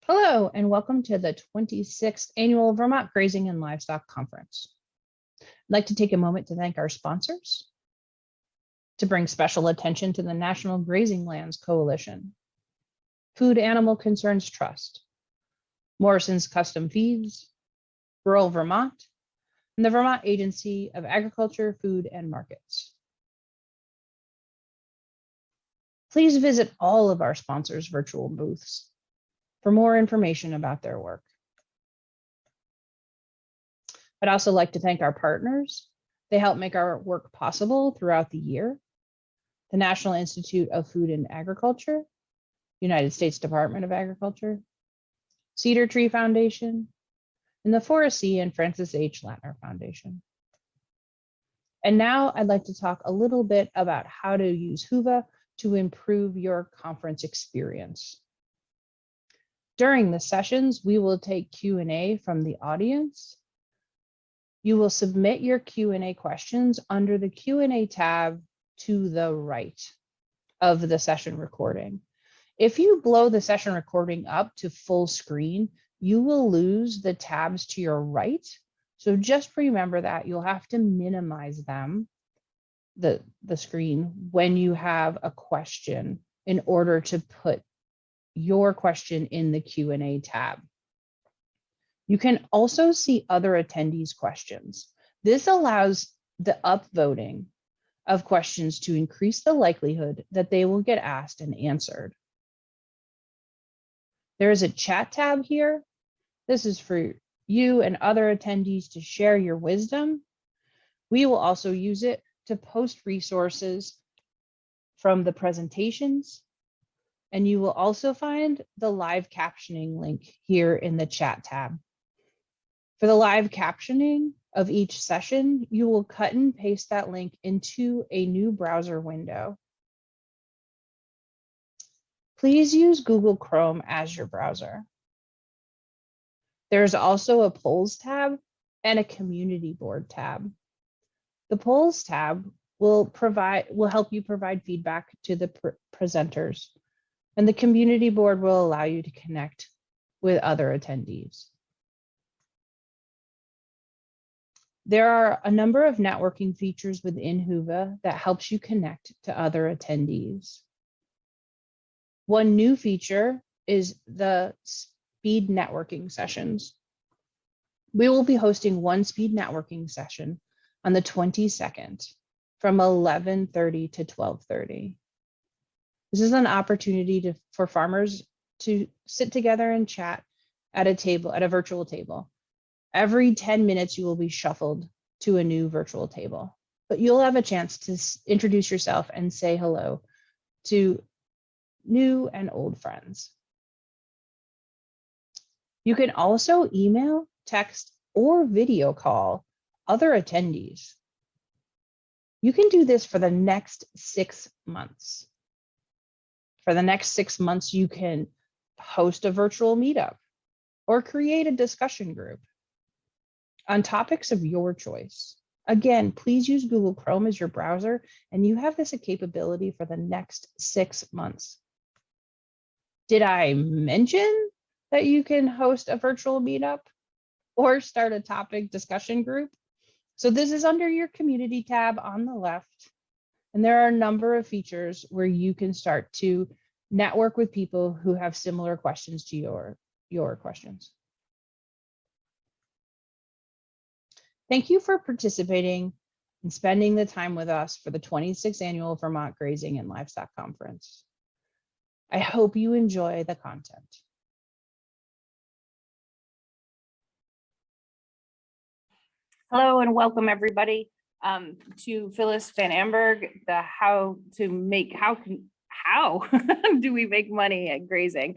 Hello, and welcome to the 26th Annual Vermont Grazing and Livestock Conference. I'd like to take a moment to thank our sponsors, to bring special attention to the National Grazing Lands Coalition, Food Animal Concerns Trust, Morrison's Custom Feeds, Rural Vermont, and the Vermont Agency of Agriculture, Food, and Markets. Please visit all of our sponsors' virtual booths for more information about their work. I'd also like to thank our partners. They help make our work possible throughout the year. The National Institute of Food and Agriculture, United States Department of Agriculture, Cedar Tree Foundation, and the Forrest C. and Francis H. Latner Foundation. And now I'd like to talk a little bit about how to use Whova to improve your conference experience. During the sessions, we will take Q&A from the audience. You will submit your Q&A questions under the Q&A tab to the right of the session recording. If you blow the session recording up to full screen, you will lose the tabs to your right. So just remember that you'll have to minimize them, the screen, when you have a question in order to put your question in the Q&A tab. You can also see other attendees' questions. This allows the upvoting of questions to increase the likelihood that they will get asked and answered. There is a chat tab here. This is for you and other attendees to share your wisdom. We will also use it to post resources from the presentations. And you will also find the live captioning link here in the chat tab. For the live captioning of each session, you will cut and paste that link into a new browser window. Please use Google Chrome as your browser. There's also a polls tab and a community board tab. The polls tab will help you provide feedback to the presenters. And the community board will allow you to connect with other attendees. There are a number of networking features within Whova that helps you connect to other attendees. One new feature is the speed networking sessions. We will be hosting one speed networking session on the 22nd from 11:30 to 12:30. This is an opportunity for farmers to sit together and chat at a virtual table. Every 10 minutes, you will be shuffled to a new virtual table, but you'll have a chance to introduce yourself and say hello to new and old friends. You can also email, text, or video call other attendees. You can do this for the next 6 months. For the next 6 months, you can host a virtual meetup or create a discussion group on topics of your choice. Again, please use Google Chrome as your browser, and you have this capability for the next 6 months. Did I mention that you can host a virtual meetup or start a topic discussion group? So this is under your community tab on the left. And there are a number of features where you can start to network with people who have similar questions to your questions. Thank you for participating and spending the time with us for the 26th Annual Vermont Grazing and Livestock Conference. I hope you enjoy the content. Hello and welcome everybody. To Phyllis VanAmburgh, the how do we make money at grazing?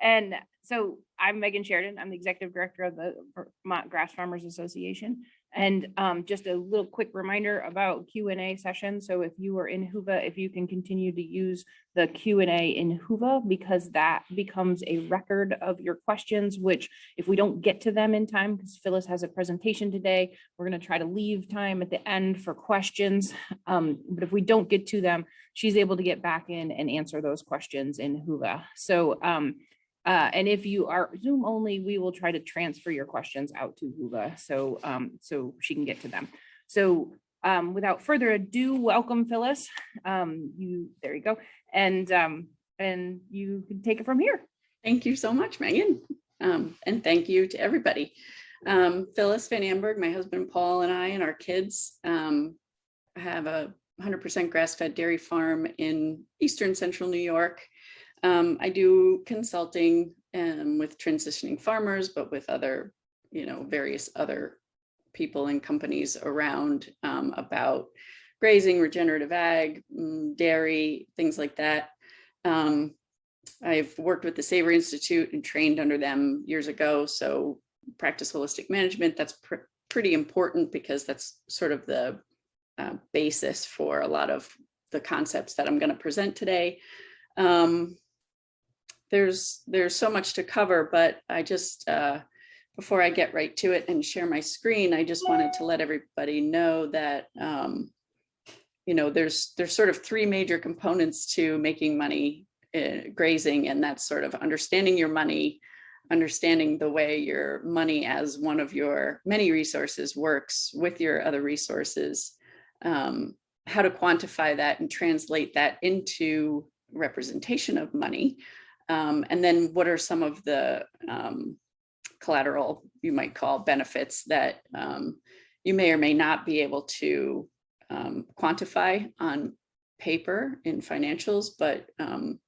And so I'm Megan Sheridan. I'm the executive director of the Vermont Grass Farmers Association. And just a little quick reminder about Q&A sessions. So if you are in Whova, if you can continue to use the Q&A in Whova, because that becomes a record of your questions, which if we don't get to them in time, because Phyllis has a presentation today, we're going to try to leave time at the end for questions. But if we don't get to them, she's able to get back in and answer those questions in Whova. So And if you are Zoom only, we will try to transfer your questions out to Huga so she can get to them. So without further ado, welcome, Phyllis. There you go. And you can take it from here. Thank you so much, Megan. And thank you to everybody. Phyllis VanAmburgh, my husband Paul, and I and our kids have a 100% grass-fed dairy farm in eastern central New York. I do consulting with transitioning farmers, but with other, various other people and companies around about grazing, regenerative ag, dairy, things like that. I've worked with the Savor Institute and trained under them years ago. So practice holistic management, that's pretty important because that's sort of the basis for a lot of the concepts that I'm going to present today. There's so much to cover, but I just, before I get right to it and share my screen, I just wanted to let everybody know that, there's sort of three major components to making money grazing, and that's sort of understanding your money, understanding the way your money as one of your many resources works with your other resources, how to quantify that and translate that into representation of money, and then what are some of the collateral, you might call, benefits that you may or may not be able to quantify on paper in financials, but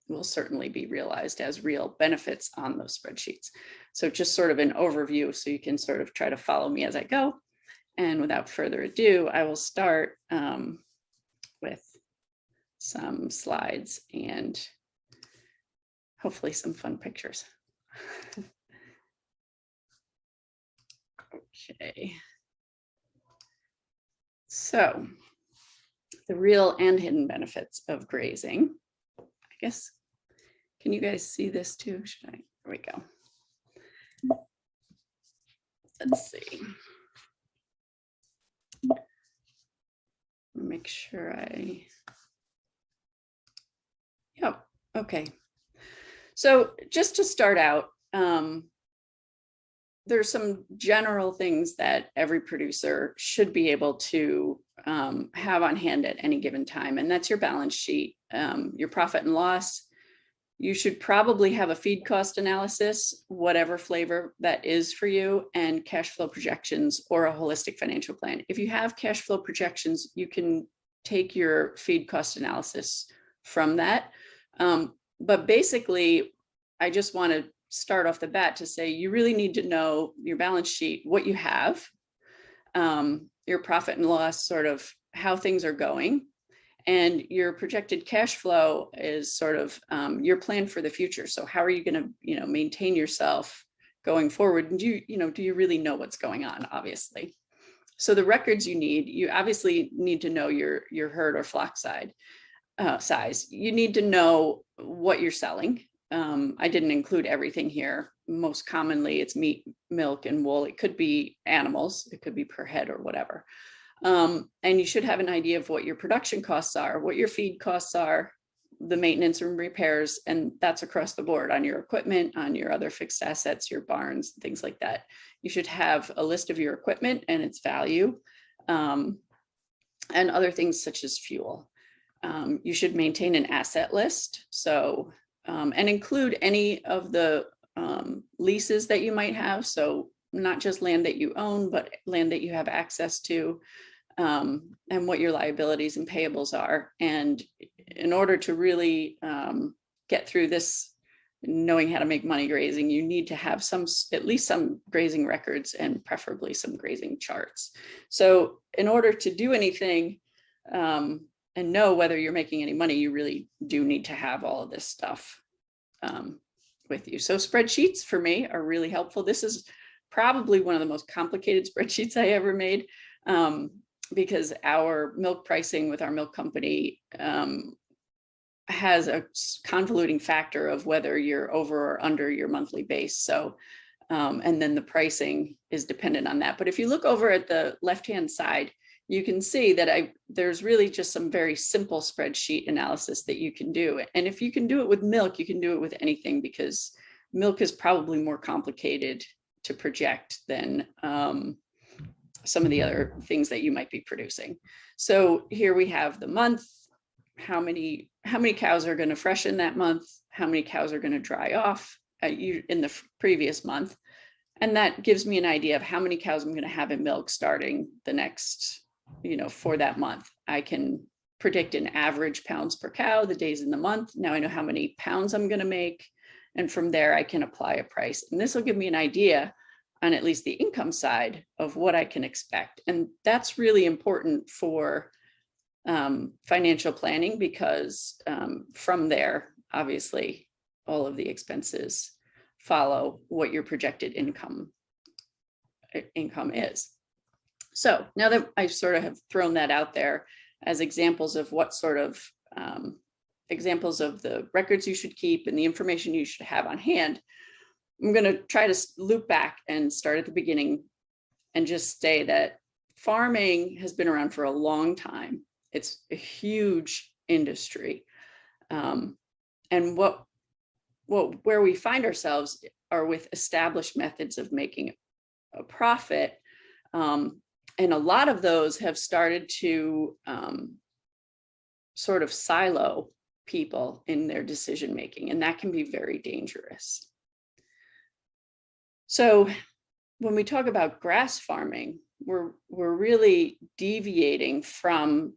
will certainly be realized as real benefits on those spreadsheets. So just sort of an overview so you can sort of try to follow me as I go. And without further ado, I will start with some slides and hopefully some fun pictures. Okay. So the real and hidden benefits of grazing. I guess, can you guys see this too? Should I? There we go. Let's see. Make sure yep, okay. So just to start out, there's some general things that every producer should be able to have on hand at any given time, and that's your balance sheet, your profit and loss. You should probably have a feed cost analysis, whatever flavor that is for you, and cash flow projections or a holistic financial plan. If you have cash flow projections, you can take your feed cost analysis from that. But basically, I just want to start off the bat to say you really need to know your balance sheet, what you have, your profit and loss, sort of how things are going, and your projected cash flow is sort of your plan for the future. So how are you going to, maintain yourself going forward? And do you really know what's going on? Obviously. So the records you obviously need to know your herd or flock size. You need to know what you're selling. I didn't include everything here. Most commonly it's meat, milk, and wool. It could be animals. It could be per head or whatever. And you should have an idea of what your production costs are, what your feed costs are, the maintenance and repairs, and that's across the board on your equipment, on your other fixed assets, your barns, things like that. You should have a list of your equipment and its value, and other things such as fuel. You should maintain an asset list. So, and include any of the leases that you might have. So not just land that you own, but land that you have access to, and what your liabilities and payables are. And in order to really get through this, knowing how to make money grazing, you need to have at least some grazing records and preferably some grazing charts. So in order to do anything and know whether you're making any money, you really do need to have all of this stuff with you. So spreadsheets for me are really helpful. This is probably one of the most complicated spreadsheets I ever made, because our milk pricing with our milk company has a convoluting factor of whether you're over or under your monthly base. So, and then the pricing is dependent on that. But if you look over at the left-hand side, you can see that there's really just some very simple spreadsheet analysis that you can do. And if you can do it with milk, you can do it with anything, because Milk is probably more complicated to project than some of the other things that you might be producing. So here we have the month, how many cows are going to freshen that month, how many cows are going to dry off in the previous month. And that gives me an idea of how many cows I'm going to have in milk starting the next, for that month. I can predict an average pounds per cow, the days in the month. Now I know how many pounds I'm going to make. And from there, I can apply a price. And this will give me an idea on at least the income side of what I can expect. And that's really important for financial planning, because from there, obviously, all of the expenses follow what your projected income is. So now that I sort of have thrown that out there as examples of what sort of examples of the records you should keep and the information you should have on hand, I'm going to try to loop back and start at the beginning and just say that farming has been around for a long time. It's a huge industry. And where we find ourselves are with established methods of making a profit. And a lot of those have started to sort of silo people in their decision making, and that can be very dangerous. So when we talk about grass farming, we're really deviating from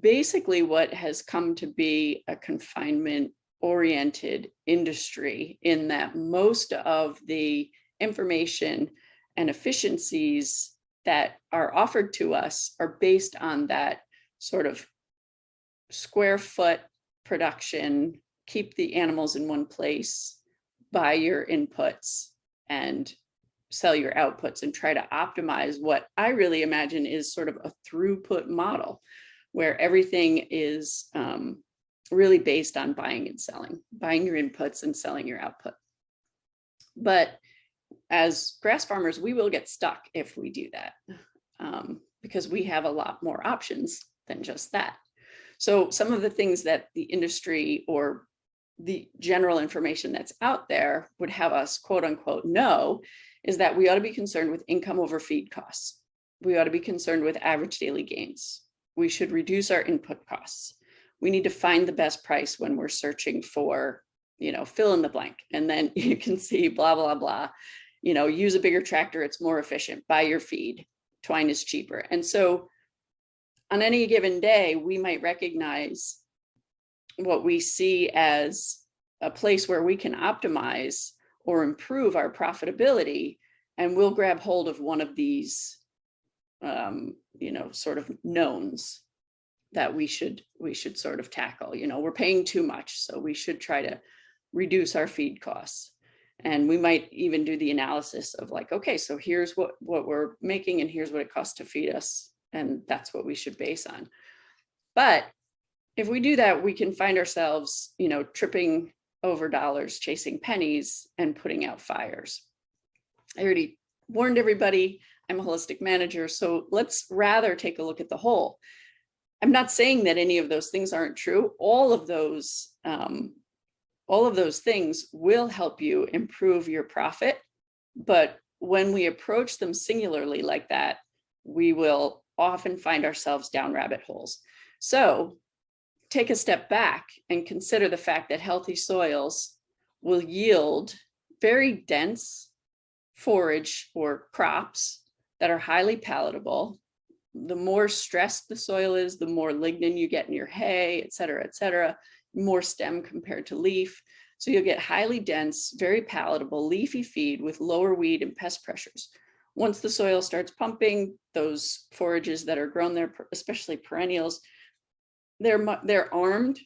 basically what has come to be a confinement oriented industry, in that most of the information and efficiencies that are offered to us are based on that sort of square foot production, keep the animals in one place, buy your inputs and sell your outputs, and try to optimize what I really imagine is sort of a throughput model, where everything is really based on buying and selling, buying your inputs and selling your output. But as grass farmers, we will get stuck if we do that, because we have a lot more options than just that. So some of the things that the industry or the general information that's out there would have us quote unquote know is that we ought to be concerned with income over feed costs. We ought to be concerned with average daily gains. We should reduce our input costs. We need to find the best price when we're searching for, fill in the blank. And then you can see blah, blah, blah, use a bigger tractor. It's more efficient. Buy your feed. Twine is cheaper. And so on any given day, we might recognize what we see as a place where we can optimize or improve our profitability, and we'll grab hold of one of these, sort of knowns that we should sort of tackle. We're paying too much, so we should try to reduce our feed costs. And we might even do the analysis of like, okay, so here's what we're making and here's what it costs to feed us, and that's what we should base on. But if we do that, we can find ourselves, tripping over dollars, chasing pennies, and putting out fires. I already warned everybody, I'm a holistic manager, so let's rather take a look at the whole. I'm not saying that any of those things aren't true. All of those things will help you improve your profit. But when we approach them singularly like that, we will often find ourselves down rabbit holes. So take a step back and consider the fact that healthy soils will yield very dense forage or crops that are highly palatable. The more stressed the soil is, the more lignin you get in your hay, et cetera, more stem compared to leaf. So you'll get highly dense, very palatable leafy feed with lower weed and pest pressures. Once the soil starts pumping, those forages that are grown there, especially perennials, they're armed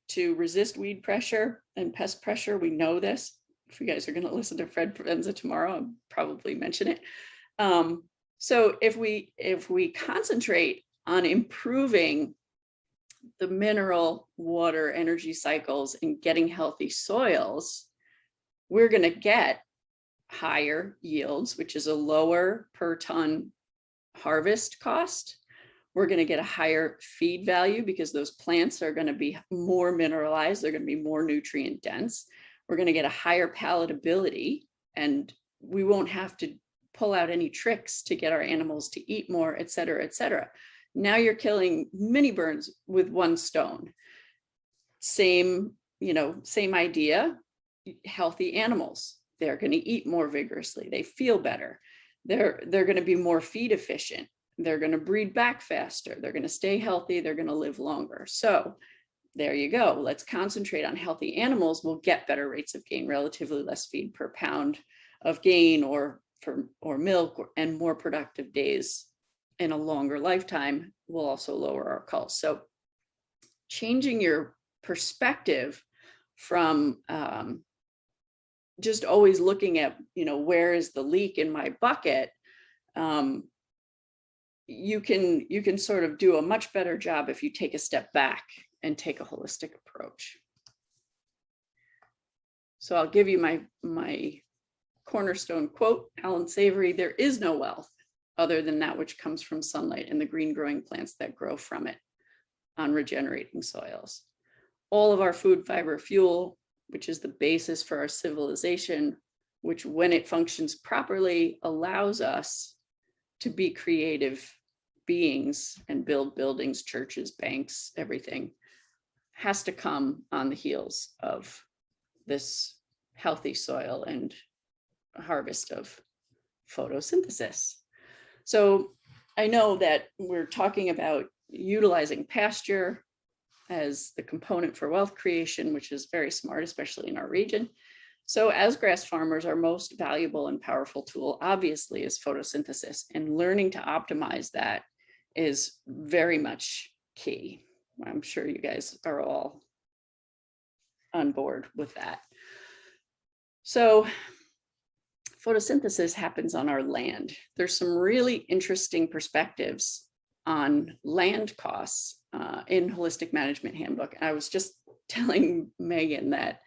to resist weed pressure and pest pressure. We know this. If you guys are going to listen to Fred Provenza tomorrow, I'll probably mention it. So if we concentrate on improving the mineral, water, energy cycles and getting healthy soils, we're going to get higher yields, which is a lower per ton harvest cost. We're going to get a higher feed value because those plants are going to be more mineralized. They're going to be more nutrient dense. We're going to get a higher palatability, and we won't have to pull out any tricks to get our animals to eat more, et cetera, et cetera. Now you're killing mini birds with one stone. Same idea, healthy animals. They're going to eat more vigorously. They feel better. They're going to be more feed efficient. They're going to breed back faster. They're going to stay healthy. They're going to live longer. So there you go. Let's concentrate on healthy animals. We'll get better rates of gain, relatively less feed per pound of gain or milk, and more productive days in a longer lifetime will also lower our culls. So changing your perspective from just always looking at, where is the leak in my bucket, you can sort of do a much better job if you take a step back and take a holistic approach. So I'll give you my cornerstone quote, Alan Savory: "There is no wealth other than that which comes from sunlight and the green growing plants that grow from it on regenerating soils. All of our food, fiber, fuel, which is the basis for our civilization, which when it functions properly allows us to be creative beings and build buildings, churches, banks, everything, has to come on the heels of this healthy soil and harvest of photosynthesis." So I know that we're talking about utilizing pasture as the component for wealth creation, which is very smart, especially in our region. So as grass farmers, our most valuable and powerful tool obviously is photosynthesis, and learning to optimize that is very much key. I'm sure you guys are all on board with that. So photosynthesis happens on our land. There's some really interesting perspectives on land costs in Holistic Management Handbook. I was just telling Megan that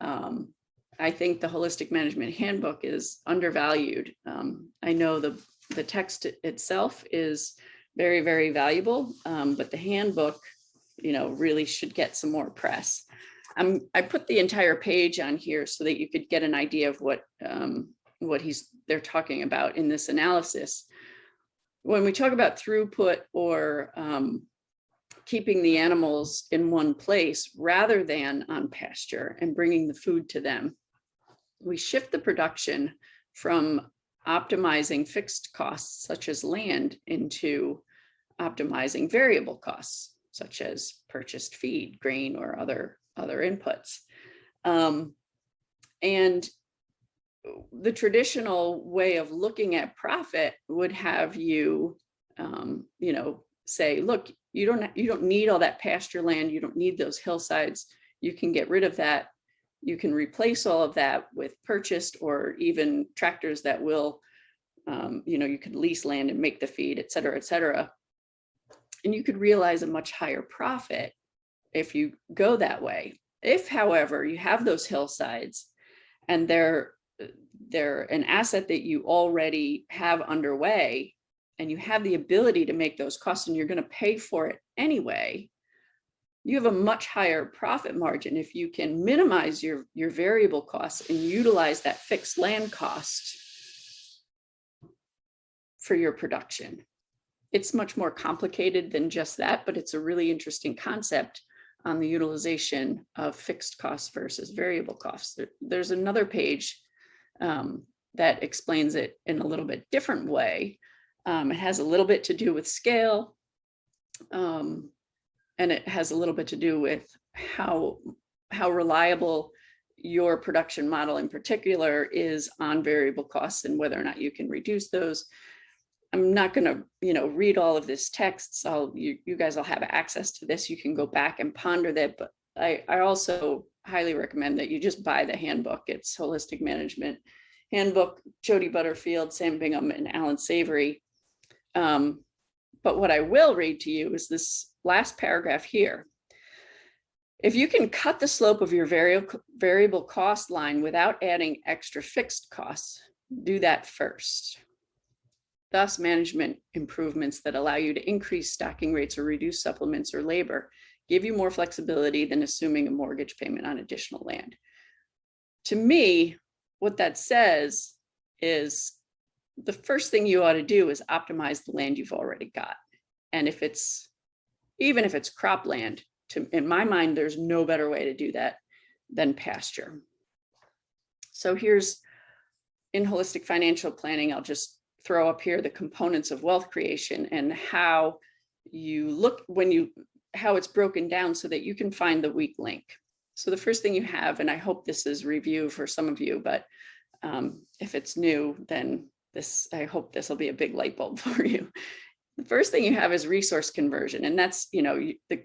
I think the Holistic Management Handbook is undervalued. I know the text itself is very, very valuable, but the handbook, really should get some more press. I put the entire page on here so that you could get an idea of what they're talking about in this analysis. When we talk about throughput or keeping the animals in one place rather than on pasture and bringing the food to them, we shift the production from optimizing fixed costs such as land into optimizing variable costs such as purchased feed, grain, or other inputs. And the traditional way of looking at profit would have you, say, look, you don't need all that pasture land. You don't need those hillsides. You can get rid of that. You can replace all of that with purchased or even tractors that will, you could lease land and make the feed, et cetera, et cetera. And you could realize a much higher profit if you go that way. If, however, you have those hillsides and they're an asset that you already have underway, and you have the ability to make those costs and you're going to pay for it anyway, you have a much higher profit margin if you can minimize your variable costs and utilize that fixed land cost for your production. It's much more complicated than just that, but it's a really interesting concept on the utilization of fixed costs versus variable costs. There's another page that explains it in a little bit different way. It has a little bit to do with scale, and it has a little bit to do with how reliable your production model in particular is on variable costs and whether or not you can reduce those. I'm not going to, read all of this text. So you guys will have access to this. You can go back and ponder that. But I also highly recommend that you just buy the handbook. It's Holistic Management Handbook, Jody Butterfield, Sam Bingham, and Alan Savory. But what I will read to you is this last paragraph here. If you can cut the slope of your variable cost line without adding extra fixed costs, do that first. Thus, management improvements that allow you to increase stocking rates or reduce supplements or labor give you more flexibility than assuming a mortgage payment on additional land. to me, what that says is the first thing you ought to do is optimize the land you've already got. And even if it's cropland, in my mind, there's no better way to do that than pasture. So here's, in holistic financial planning, I'll just throw up here the components of wealth creation and how you look how it's broken down so that you can find the weak link. So the first thing you have, and I hope this is review for some of you, but if it's new, then I hope this will be a big light bulb for you. The first thing you have is resource conversion, and that's,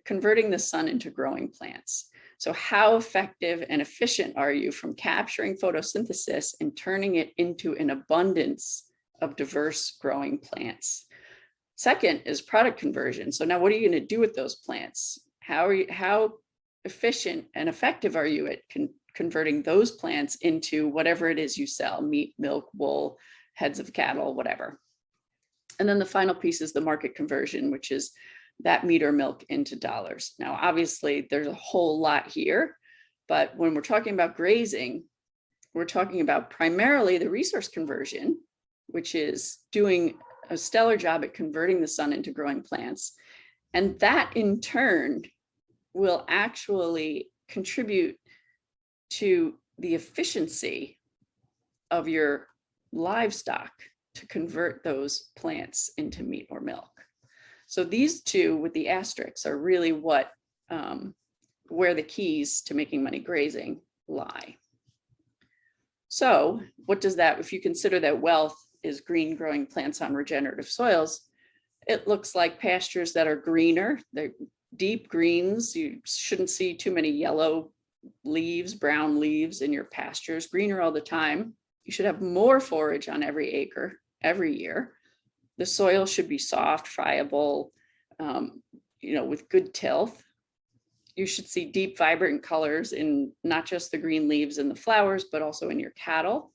converting the sun into growing plants. So how effective and efficient are you from capturing photosynthesis and turning it into an abundance of diverse growing plants? Second is product conversion. So now what are you going to do with those plants? How efficient and effective are you at converting those plants into whatever it is you sell: meat, milk, wool, heads of cattle, whatever. And then the final piece is the market conversion, which is that meat or milk into dollars. Now, obviously, there's a whole lot here, but when we're talking about grazing, we're talking about primarily the resource conversion, which is doing a stellar job at converting the sun into growing plants. And that in turn will actually contribute to the efficiency of your livestock to convert those plants into meat or milk. So these two with the asterisks are really where the keys to making money grazing lie. So what does that, if you consider that wealth is green growing plants on regenerative soils, it looks like pastures that are greener. They're deep greens. You shouldn't see too many yellow leaves, brown leaves in your pastures, greener all the time. You should have more forage on every acre every year. The soil should be soft, friable, with good tilth. You should see deep, vibrant colors in not just the green leaves and the flowers, but also in your cattle,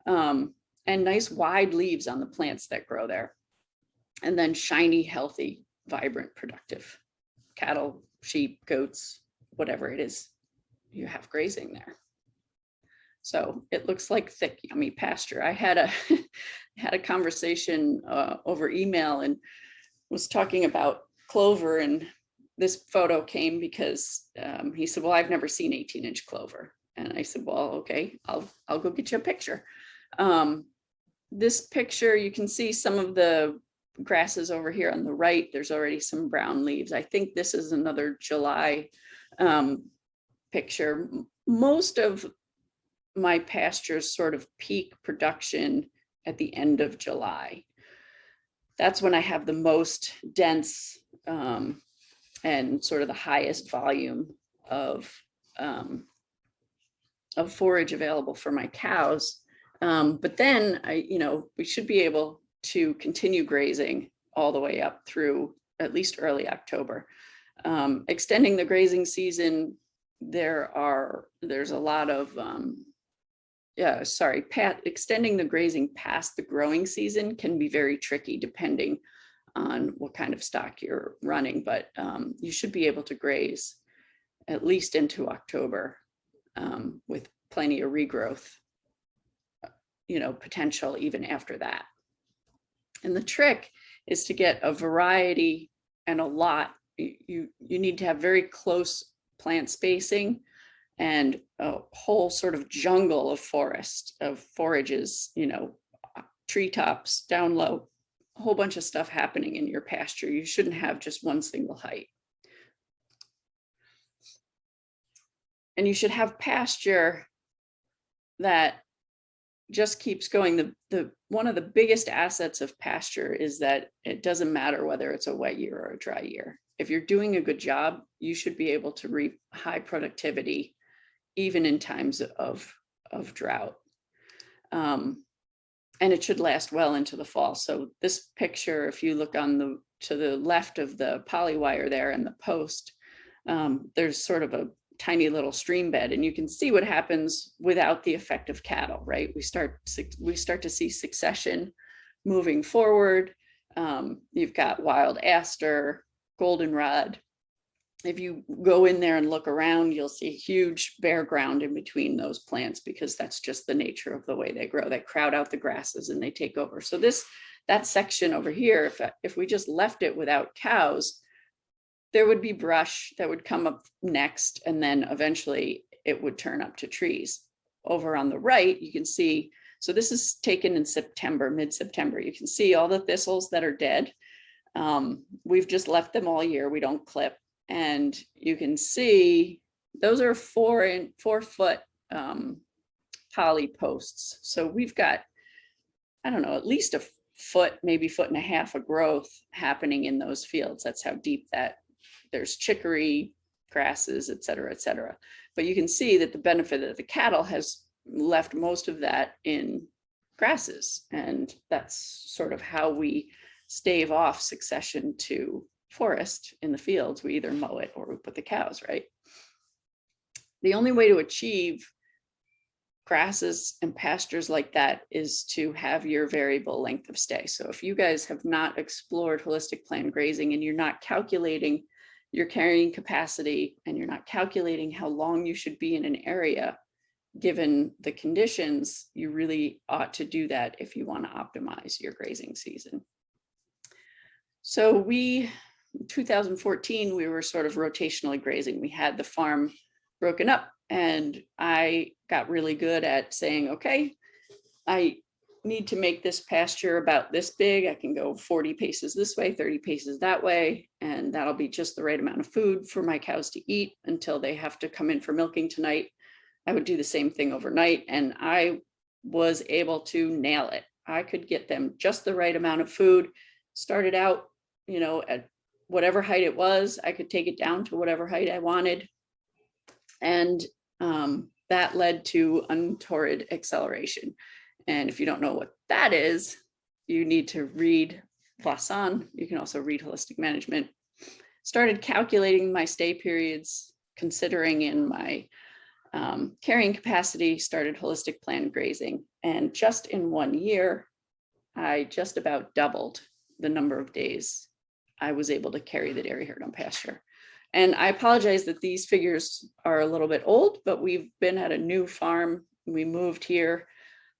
and nice wide leaves on the plants that grow there. And then shiny, healthy, vibrant, productive cattle, sheep, goats, whatever it is you have grazing there. So it looks like thick, yummy pasture. I had a conversation over email and was talking about clover, and this photo came because he said, well, I've never seen 18-inch clover. And I said, well, okay, I'll go get you a picture. This picture, you can see some of the grasses over here on the right. There's already some brown leaves. I think this is another July picture. Most of my pastures sort of peak production at the end of July. That's when I have the most dense and sort of the highest volume of forage available for my cows. But then we should be able to continue grazing all the way up through at least early October. Extending the grazing season, there's a lot of extending the grazing past the growing season can be very tricky depending on what kind of stock you're running, but you should be able to graze at least into October with plenty of regrowth, potential even after that. And the trick is to get a variety and a lot. You need to have very close plant spacing and a whole sort of jungle of forest, of forages, treetops, down low, a whole bunch of stuff happening in your pasture. You shouldn't have just one single height. And you should have pasture that just keeps going. One of the biggest assets of pasture is that it doesn't matter whether it's a wet year or a dry year. If you're doing a good job, you should be able to reap high productivity even in times of drought. And it should last well into the fall. So this picture, if you look to the left of the polywire there and the post, there's sort of a tiny little stream bed, and you can see what happens without the effect of cattle, right? We start to see succession moving forward. You've got wild aster, goldenrod, if you go in there and look around, you'll see huge bare ground in between those plants, because that's just the nature of the way they grow. They crowd out the grasses and they take over. So that section over here, if we just left it without cows, there would be brush that would come up next, and then eventually it would turn up to trees. Over on the right, you can see, so this is taken in September, mid-September. You can see all the thistles that are dead. We've just left them all year. We don't clip. And you can see those are 4 foot poly posts. So we've got, I don't know, at least a foot, maybe 1.5 feet of growth happening in those fields. That's how deep that, there's chicory, grasses, et cetera, et cetera. But you can see that the benefit of the cattle has left most of that in grasses. And that's sort of how we stave off succession to forest in the fields. We either mow it or we put the cows, right? The only way to achieve grasses and pastures like that is to have your variable length of stay. So if you guys have not explored holistic planned grazing and you're not calculating your carrying capacity and you're not calculating how long you should be in an area, given the conditions, you really ought to do that if you want to optimize your grazing season. So in 2014, we were sort of rotationally grazing. We had the farm broken up, and I got really good at saying, okay, I need to make this pasture about this big. I can go 40 paces this way, 30 paces that way, and that'll be just the right amount of food for my cows to eat until they have to come in for milking tonight. I would do the same thing overnight, and I was able to nail it. I could get them just the right amount of food. Started out, at whatever height it was, I could take it down to whatever height I wanted. And that led to untorrid acceleration. And if you don't know what that is, you need to read Grazing. You can also read Holistic Management. Started calculating my stay periods, considering in my carrying capacity, started holistic planned grazing. And just in 1 year, I just about doubled the number of days I was able to carry the dairy herd on pasture. And I apologize that these figures are a little bit old, but we've been at a new farm. We moved here,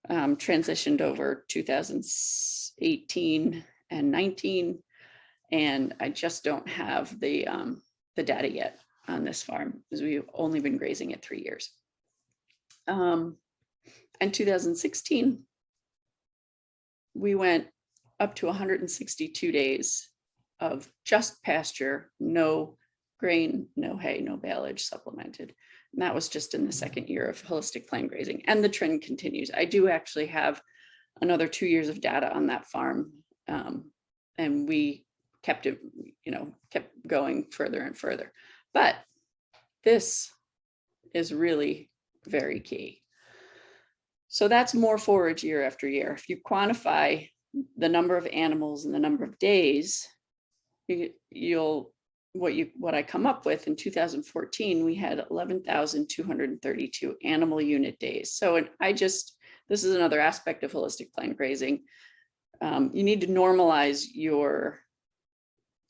transitioned over 2018 and 19, and I just don't have the data yet on this farm, because we've only been grazing it 3 years. In 2016, we went up to 162 days of just pasture, no grain, no hay, no baleage supplemented. And that was just in the second year of holistic planned grazing. And the trend continues. I do actually have another 2 years of data on that farm. And we kept it, kept going further and further. But this is really very key. So that's more forage year after year. If you quantify the number of animals and the number of days, what I come up with in 2014, we had 11,232 animal unit days. So this is another aspect of holistic planned grazing. You need to normalize your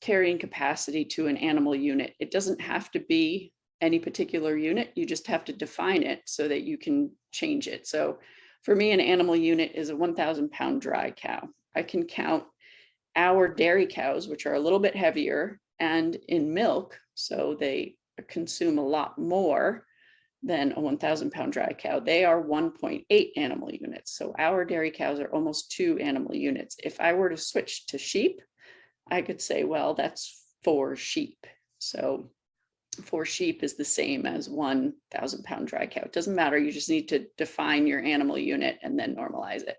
carrying capacity to an animal unit. It doesn't have to be any particular unit. You just have to define it so that you can change it. So for me, an animal unit is a 1,000 pound dry cow. I can count our dairy cows, which are a little bit heavier and in milk, so they consume a lot more than a 1,000 pound dry cow. They are 1.8 animal units. So our dairy cows are almost 2 animal units. If I were to switch to sheep, I could say, well, that's 4 sheep. So 4 sheep is the same as 1,000 pound dry cow. It doesn't matter. You just need to define your animal unit and then normalize it.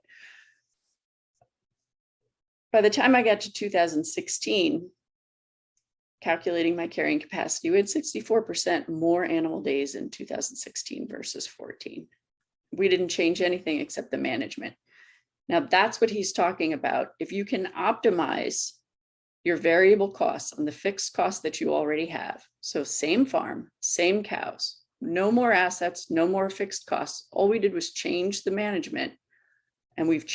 By the time I got to 2016, calculating my carrying capacity, we had 64% more animal days in 2016 versus 14. We didn't change anything except the management. Now that's what he's talking about. If you can optimize your variable costs on the fixed costs that you already have, so same farm, same cows, no more assets, no more fixed costs. All we did was change the management, and we've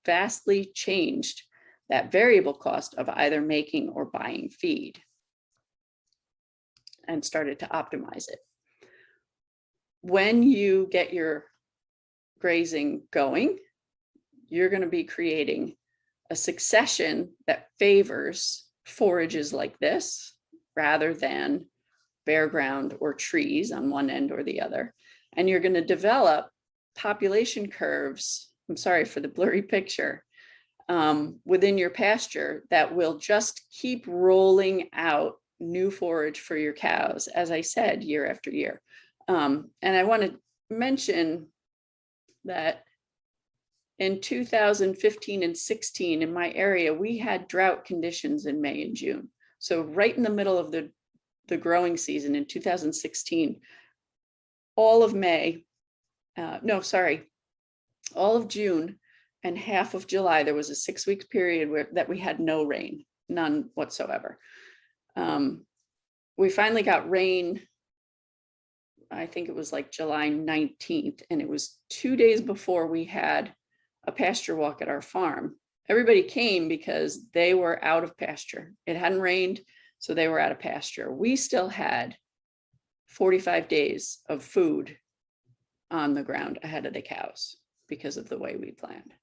vastly changed that variable cost of either making or buying feed. and started to optimize it. When you get your grazing going, you're going to be creating a succession that favors forages like this rather than bare ground or trees on one end or the other. And you're going to develop population curves, I'm sorry for the blurry picture, within your pasture that will just keep rolling out new forage for your cows, as I said, year after year. And I want to mention that in 2015 and 16 in my area, we had drought conditions in May and June. So right in the middle of the growing season in 2016, all of all of June and half of July, there was a 6-week period that we had no rain, none whatsoever. We finally got rain, I think it was like July 19th, and it was 2 days before we had a pasture walk at our farm. Everybody came because they were out of pasture. It hadn't rained, so they were out of pasture. We still had 45 days of food on the ground ahead of the cows because of the way we planned.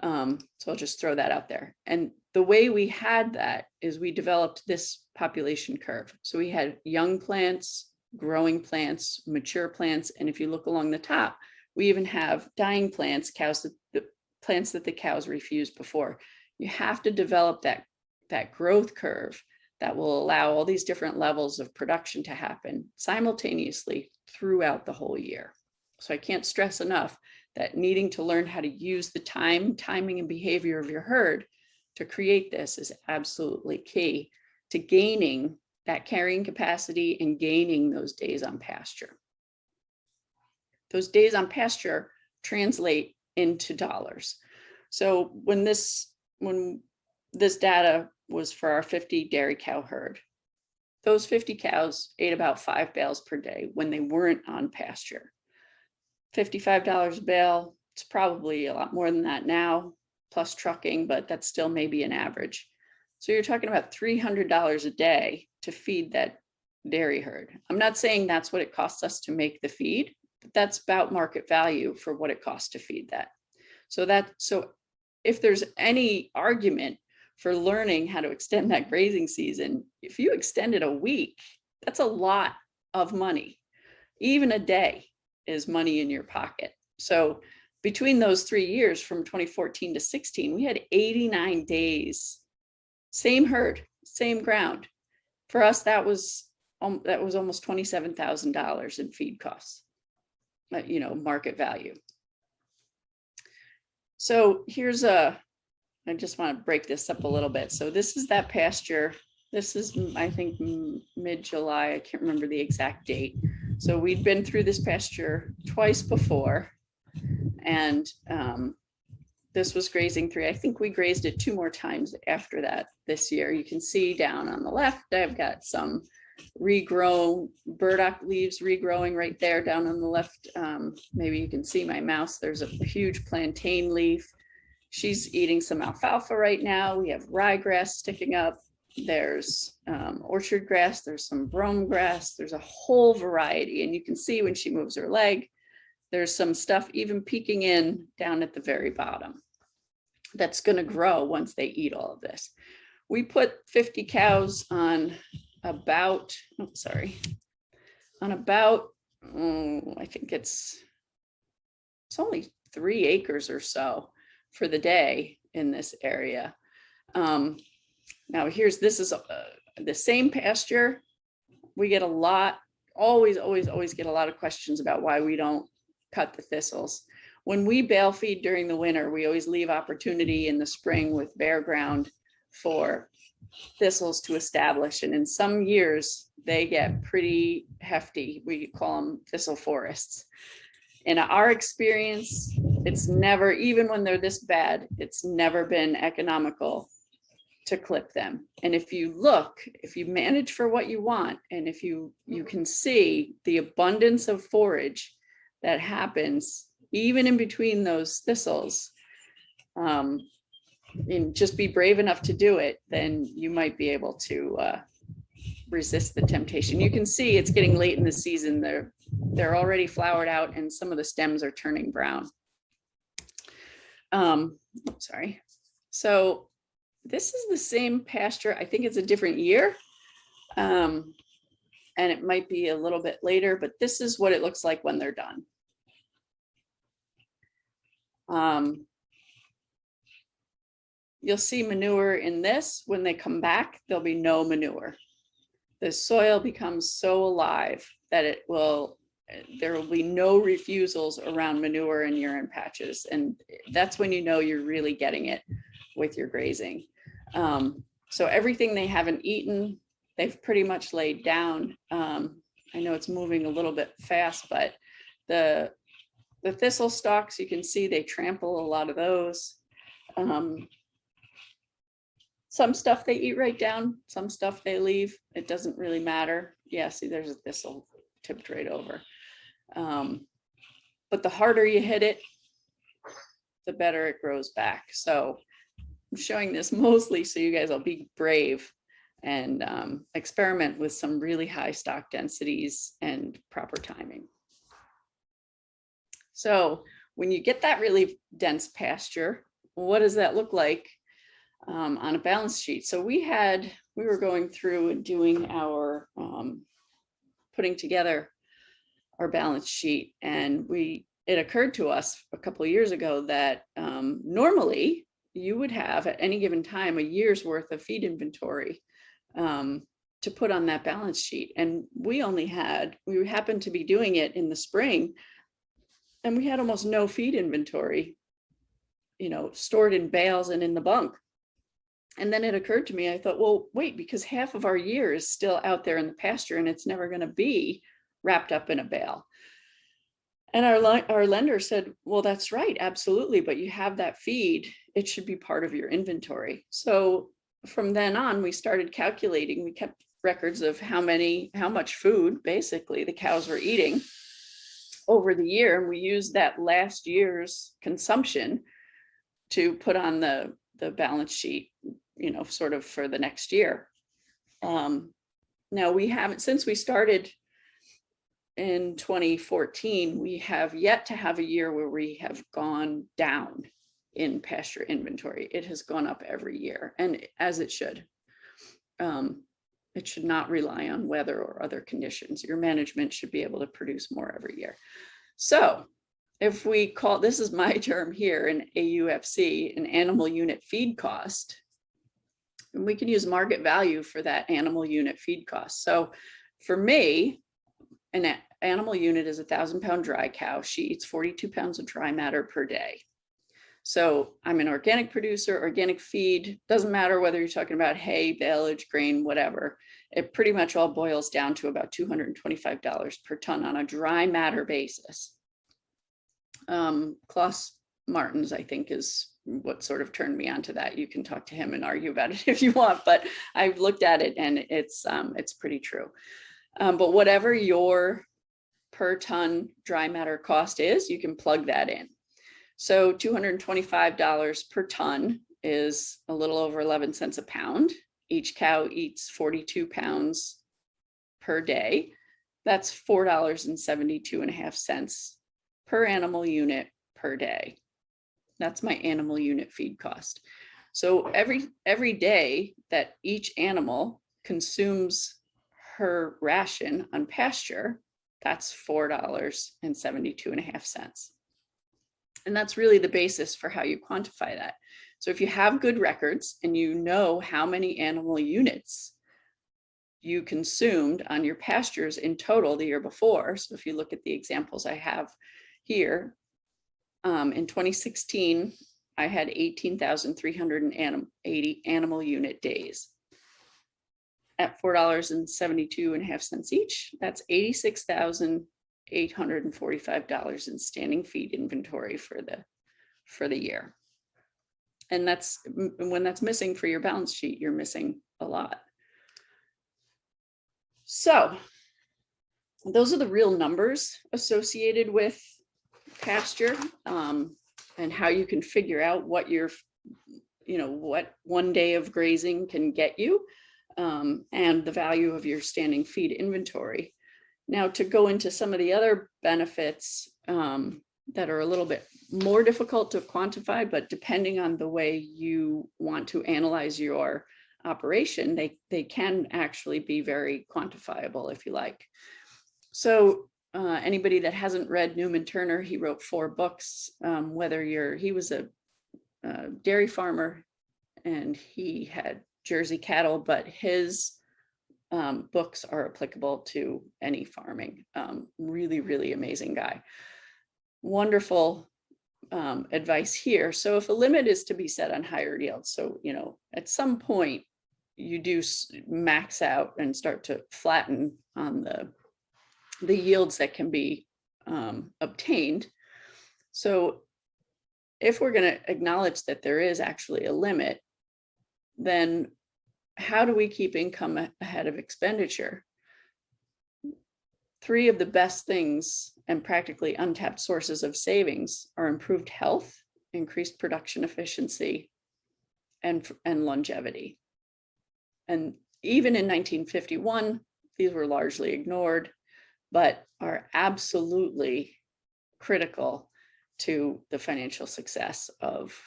So I'll just throw that out there. And the way we had that is we developed this population curve. So we had young plants, growing plants, mature plants, and if you look along the top, we even have dying plants, the plants that the cows refused before. You have to develop that growth curve that will allow all these different levels of production to happen simultaneously throughout the whole year. So I can't stress enough that needing to learn how to use the timing and behavior of your herd to create this is absolutely key to gaining that carrying capacity and gaining those days on pasture. Those days on pasture translate into dollars. So when this data was for our 50 dairy cow herd, those 50 cows ate about 5 bales per day when they weren't on pasture. $55 a bale, it's probably a lot more than that now, plus trucking, but that's still maybe an average. So you're talking about $300 a day to feed that dairy herd. I'm not saying that's what it costs us to make the feed, but that's about market value for what it costs to feed that. So if there's any argument for learning how to extend that grazing season, if you extend it a week, that's a lot of money. Even a day is money in your pocket. So between those 3 years, from 2014 to 16, we had 89 days, same herd, same ground. For us, that was almost $27,000 in feed costs, market value. So I just want to break this up a little bit. So this is that pasture. This is, I think, mid-July. I can't remember the exact date. So we'd been through this pasture twice before, and this was grazing 3. I think we grazed it 2 more times after that this year. You can see down on the left, I've got some regrown burdock leaves regrowing right there down on the left. Maybe you can see my mouse. There's a huge plantain leaf. She's eating some alfalfa right now. We have ryegrass sticking up. There's orchard grass. There's some brome grass. There's a whole variety. And you can see when she moves her leg, there's some stuff even peeking in down at the very bottom that's going to grow once they eat all of this. We put 50 cows on about, I think it's only 3 acres or so for the day in this area. Now this is the same pasture. We get always get a lot of questions about why we don't cut the thistles. When we bale feed during the winter, we always leave opportunity in the spring with bare ground for thistles to establish. And in some years, they get pretty hefty. We call them thistle forests. In our experience, it's never, even when they're this bad, it's never been economical to clip them. And if you manage for what you want, and if you can see the abundance of forage that happens even in between those thistles, and just be brave enough to do it, then you might be able to resist the temptation. You can see it's getting late in the season. They're already flowered out and some of the stems are turning brown. Sorry. So this is the same pasture. I think it's a different year. And it might be a little bit later, but this is what it looks like when they're done. You'll see manure in this. When they come back, there'll be no manure. The soil becomes so alive that there will be no refusals around manure and urine patches. And that's when you know you're really getting it with your grazing. So everything they haven't eaten, they've pretty much laid down. I know it's moving a little bit fast, but the thistle stalks, you can see they trample a lot of those. Some stuff they eat right down, some stuff they leave. It doesn't really matter. Yeah, see, there's a thistle tipped right over. But the harder you hit it, the better it grows back. So I'm showing this mostly so you guys will be brave and experiment with some really high stock densities and proper timing. So when you get that really dense pasture, what does that look like on a balance sheet? So we were going through and doing our putting together our balance sheet, and it occurred to us a couple of years ago that normally you would have at any given time a year's worth of feed inventory to put on that balance sheet, and we happened to be doing it in the spring, and we had almost no feed inventory, stored in bales and in the bunk. And then it occurred to me, I thought, well, wait, because half of our year is still out there in the pasture and it's never going to be wrapped up in a bale. And our lender said, well, that's right, absolutely. But you have that feed, it should be part of your inventory. So from then on, we started calculating, we kept records of how much food basically the cows were eating over the year. And we used that last year's consumption to put on the balance sheet, sort of for the next year. Now we haven't, since we started in 2014, we have yet to have a year where we have gone down in pasture inventory. It has gone up every year, and as it should. It should not rely on weather or other conditions. Your management should be able to produce more every year. So if we call, this is my term here in AUFC, an animal unit feed cost, and we can use market value for that animal unit feed cost. So for me, an animal unit is a 1,000-pound dry cow. She eats 42 pounds of dry matter per day. So I'm an organic producer, organic feed, doesn't matter whether you're talking about hay, baleage, grain, whatever. It pretty much all boils down to about $225 per ton on a dry matter basis. Klaus Martins, I think, is what sort of turned me onto that. You can talk to him and argue about it if you want, but I've looked at it and it's pretty true. But whatever your per ton dry matter cost is, you can plug that in. So $225 per ton is a little over 11 cents a pound. Each cow eats 42 pounds per day. That's $4.72.5 per animal unit per day. That's my animal unit feed cost. So every day that each animal consumes her ration on pasture, that's $4.72.5. And that's really the basis for how you quantify that. So if you have good records and you know how many animal units you consumed on your pastures in total the year before, so if you look at the examples I have here, in 2016, I had 18,380 animal unit days. At $4.72.5 each, that's $86,845 in standing feed inventory for the year. And that's when that's missing for your balance sheet, you're missing a lot. So those are the real numbers associated with pasture, and how you can figure out what your, what one day of grazing can get you. and the value of your standing feed inventory. Now, to go into some of the other benefits that are a little bit more difficult to quantify, but depending on the way you want to analyze your operation, they can actually be very quantifiable if you like. So anybody that hasn't read Newman Turner, he wrote 4 books, he was a dairy farmer and he had Jersey cattle, but his books are applicable to any farming. Really, really amazing guy. Wonderful advice here. So if a limit is to be set on higher yields, so, you know, at some point you do max out and start to flatten on the yields that can be obtained. So if we're going to acknowledge that there is actually a limit, then how do we keep income ahead of expenditure? 3 of the best things and practically untapped sources of savings are improved health, increased production efficiency, and longevity. And even in 1951, these were largely ignored, but are absolutely critical to the financial success of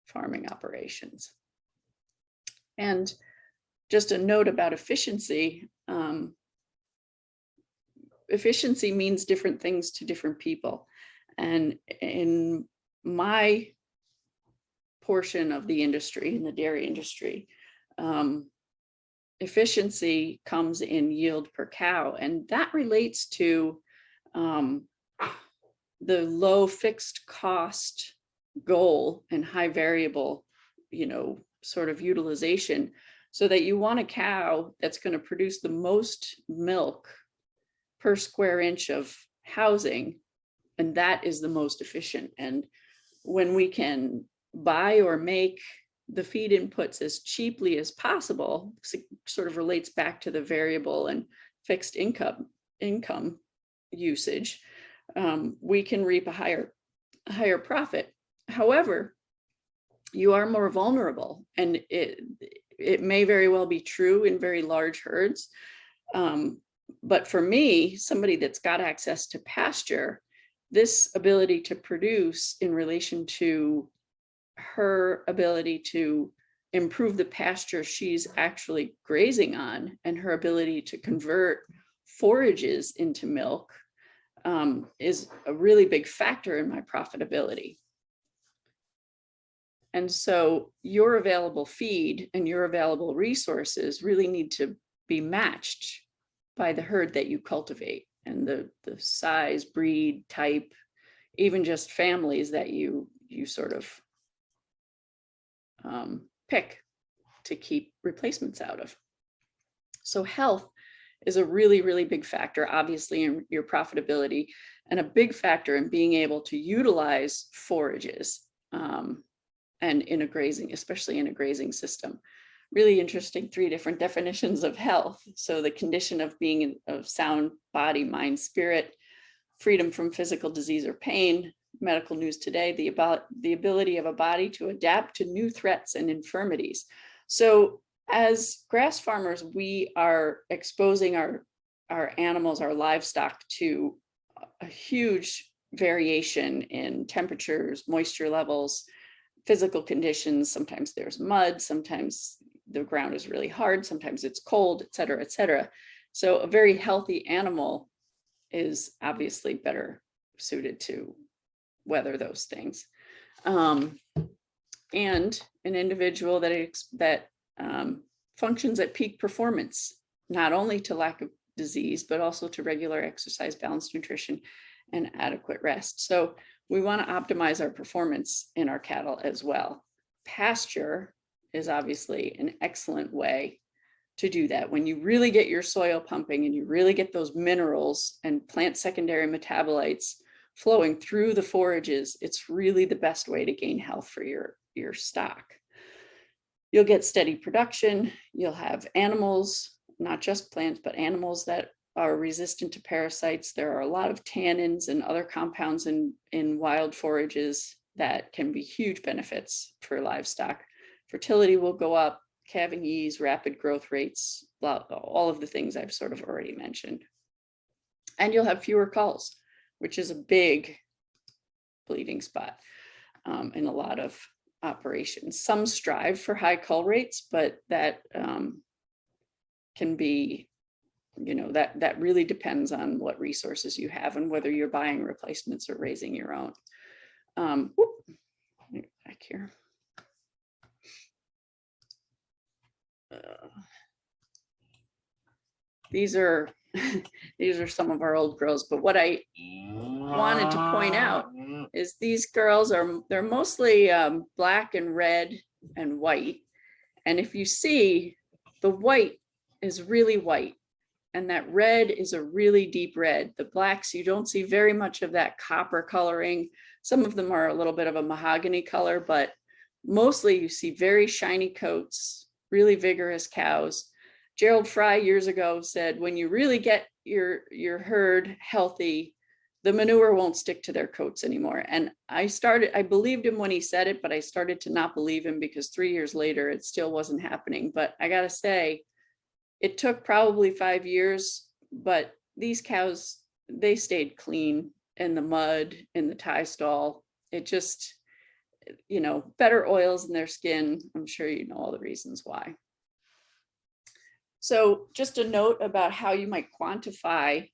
farming operations. And just a note about efficiency. Efficiency means different things to different people. And in my portion of the industry, in the dairy industry, efficiency comes in yield per cow, and that relates to the low fixed cost goal and high variable, you know, sort of utilization, so that you want a cow that's going to produce the most milk per square inch of housing, and that is the most efficient. And when we can buy or make the feed inputs as cheaply as possible, sort of relates back to the variable and fixed income usage, we can reap a higher profit. However, you are more vulnerable, and it may very well be true in very large herds. But for me, somebody that's got access to pasture, this ability to produce in relation to her ability to improve the pasture she's actually grazing on, and her ability to convert forages into milk, is a really big factor in my profitability. And so your available feed and your available resources really need to be matched by the herd that you cultivate, and the size, breed, type, even just families that you sort of pick to keep replacements out of. So health is a really, really big factor, obviously, in your profitability, and a big factor in being able to utilize forages and in a grazing, especially in a grazing system. Really interesting 3 different definitions of health. So the condition of being of sound body, mind, spirit, freedom from physical disease or pain, medical news today, the ability of a body to adapt to new threats and infirmities. So as grass farmers, we are exposing our animals, our livestock, to a huge variation in temperatures, moisture levels, physical conditions. Sometimes there's mud, sometimes the ground is really hard, sometimes it's cold, et cetera, et cetera. So a very healthy animal is obviously better suited to weather those things. And an individual that functions at peak performance, not only to lack of disease, but also to regular exercise, balanced nutrition, and adequate rest. So we want to optimize our performance in our cattle as well. Pasture is obviously an excellent way to do that. When you really get your soil pumping and you really get those minerals and plant secondary metabolites flowing through the forages, it's really the best way to gain health for your stock. You'll get steady production. You'll have animals, not just plants, but animals that are resistant to parasites. There are a lot of tannins and other compounds in wild forages that can be huge benefits for livestock. Fertility will go up, calving ease, rapid growth rates, all of the things I've sort of already mentioned. And you'll have fewer culls, which is a big bleeding spot in a lot of operations. Some strive for high cull rates, but that can be, that really depends on what resources you have and whether you're buying replacements or raising your own. Back here. These are some of our old girls, but what I wanted to point out is these girls they're mostly black and red and white. And if you see, the white is really white and that red is a really deep red. The blacks, you don't see very much of that copper coloring. Some of them are a little bit of a mahogany color, but mostly you see very shiny coats, really vigorous cows. Gerald Fry years ago said, when you really get your herd healthy, the manure won't stick to their coats anymore. And I believed him when he said it, but I started to not believe him because 3 years later, it still wasn't happening. But I gotta say, it took probably 5 years, but these cows, they stayed clean in the mud, in the tie stall. It just, better oils in their skin. I'm sure you know all the reasons why. So just a note about how you might quantify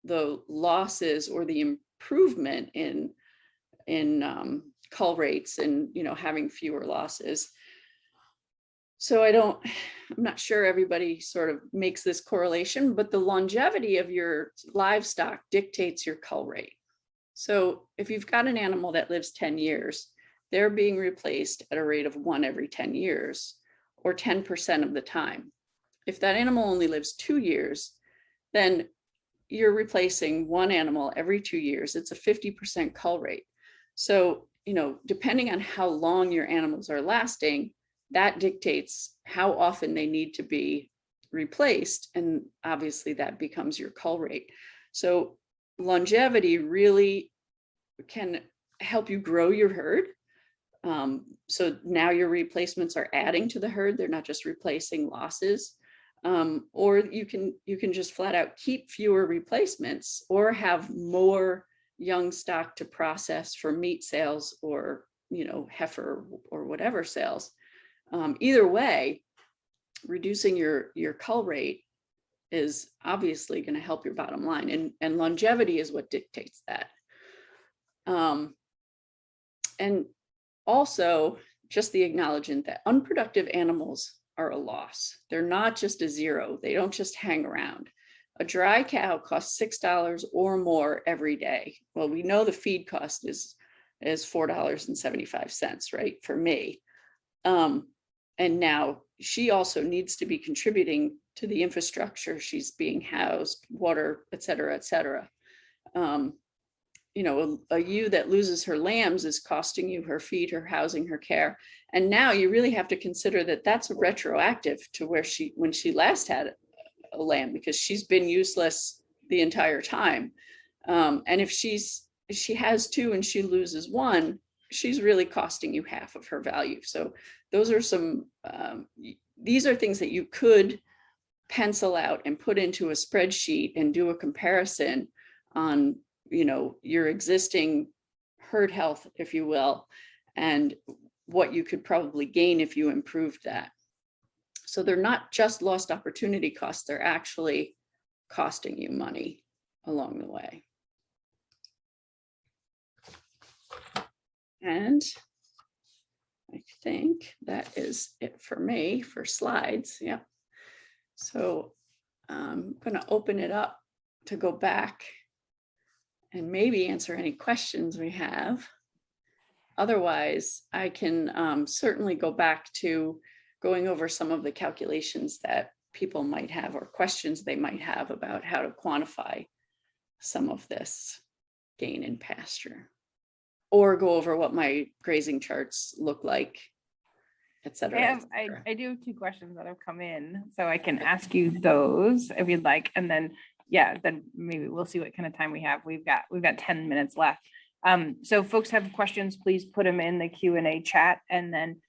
the losses or the improvement in cull rates and having fewer losses. So I'm not sure everybody sort of makes this correlation, but the longevity of your livestock dictates your cull rate. So if you've got an animal that lives 10 years, they're being replaced at a rate of 1 every 10 years or 10% of the time. If that animal only lives 2 years, then you're replacing 1 animal every 2 years. It's a 50% cull rate. So, depending on how long your animals are lasting, that dictates how often they need to be replaced. And obviously that becomes your cull rate. So longevity really can help you grow your herd. So now your replacements are adding to the herd. They're not just replacing losses. Or you can just flat out keep fewer replacements or have more young stock to process for meat sales or, heifer or whatever sales. Either way, reducing your cull rate is obviously going to help your bottom line, and longevity is what dictates that. And also just the acknowledgement that unproductive animals are a loss. They're not just a zero. They don't just hang around. A dry cow costs $6 or more every day. Well, we know the feed cost is $4.75, right, for me. And now she also needs to be contributing to the infrastructure. She's being housed, water, et cetera, et cetera. A ewe that loses her lambs is costing you her feed, her housing, her care. And now you really have to consider that that's retroactive to when she last had a lamb, because she's been useless the entire time. And if she has 2 and she loses 1, she's really costing you half of her value. So those are these are things that you could pencil out and put into a spreadsheet and do a comparison on, your existing herd health, if you will, and what you could probably gain if you improved that. So they're not just lost opportunity costs, they're actually costing you money along the way. And I think that is it for me for slides. Yep. So I'm going to open it up to go back and maybe answer any questions we have. Otherwise, I can certainly go back to going over some of the calculations that people might have or questions they might have about how to quantify some of this gain in pasture, or go over what my grazing charts look like, et cetera. I do have 2 questions that have come in, so I can ask you those if you'd like, and then then maybe we'll see what kind of time we have. We've got 10 minutes left. So folks have questions, please put them in the Q&A chat, and then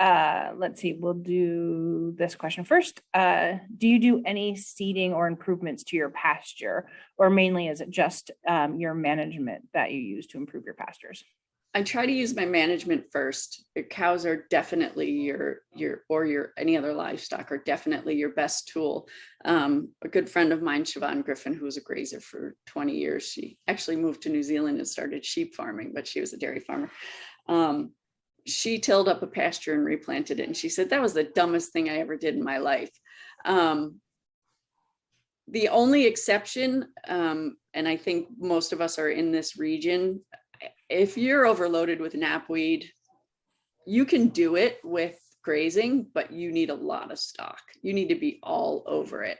let's see, we'll do this question first. Do you do any seeding or improvements to your pasture, or mainly is it just your management that you use to improve your pastures? I try to use my management first. Your cows are definitely your any other livestock are definitely your best tool. A good friend of mine, Siobhan Griffin, who was a grazer for 20 years, she actually moved to New Zealand and started sheep farming, but she was a dairy farmer. She tilled up a pasture and replanted it. And she said, that was the dumbest thing I ever did in my life. The only exception, and I think most of us are in this region, if you're overloaded with knapweed, you can do it with grazing, but you need a lot of stock. You need to be all over it.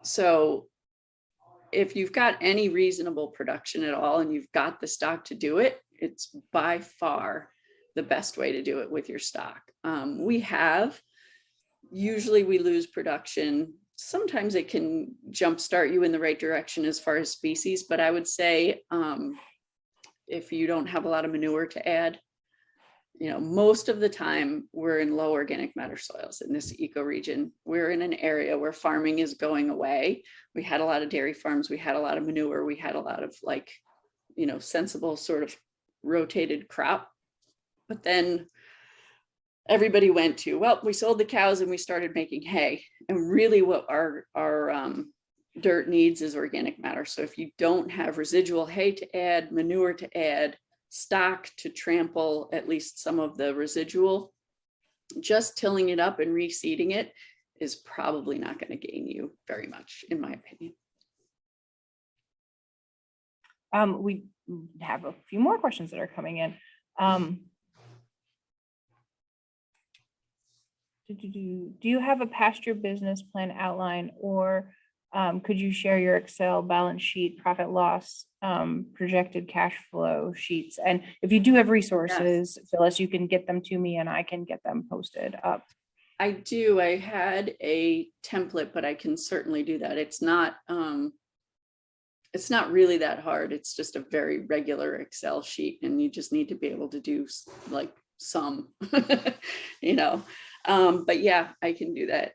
So if you've got any reasonable production at all and you've got the stock to do it, it's by far the best way to do it with your stock. Usually we lose production. Sometimes it can jumpstart you in the right direction as far as species, but I would say if you don't have a lot of manure to add, most of the time we're in low organic matter soils in this ecoregion. We're in an area where farming is going away. We had a lot of dairy farms, we had a lot of manure, we had a lot of sensible sort of rotated crop. But then everybody went to, well, we sold the cows and we started making hay. And really what our dirt needs is organic matter. So if you don't have residual hay to add, manure to add, stock to trample at least some of the residual, just tilling it up and reseeding it is probably not going to gain you very much, in my opinion. We have a few more questions that are coming in. Do you have a pasture business plan outline, or could you share your Excel balance sheet, profit loss, projected cash flow sheets? And if you do have resources, yes, Phyllis, you can get them to me and I can get them posted up. I do. I had a template, but I can certainly do that. It's not really that hard. It's just a very regular Excel sheet, and you just need to be able to do like some, but yeah, I can do that.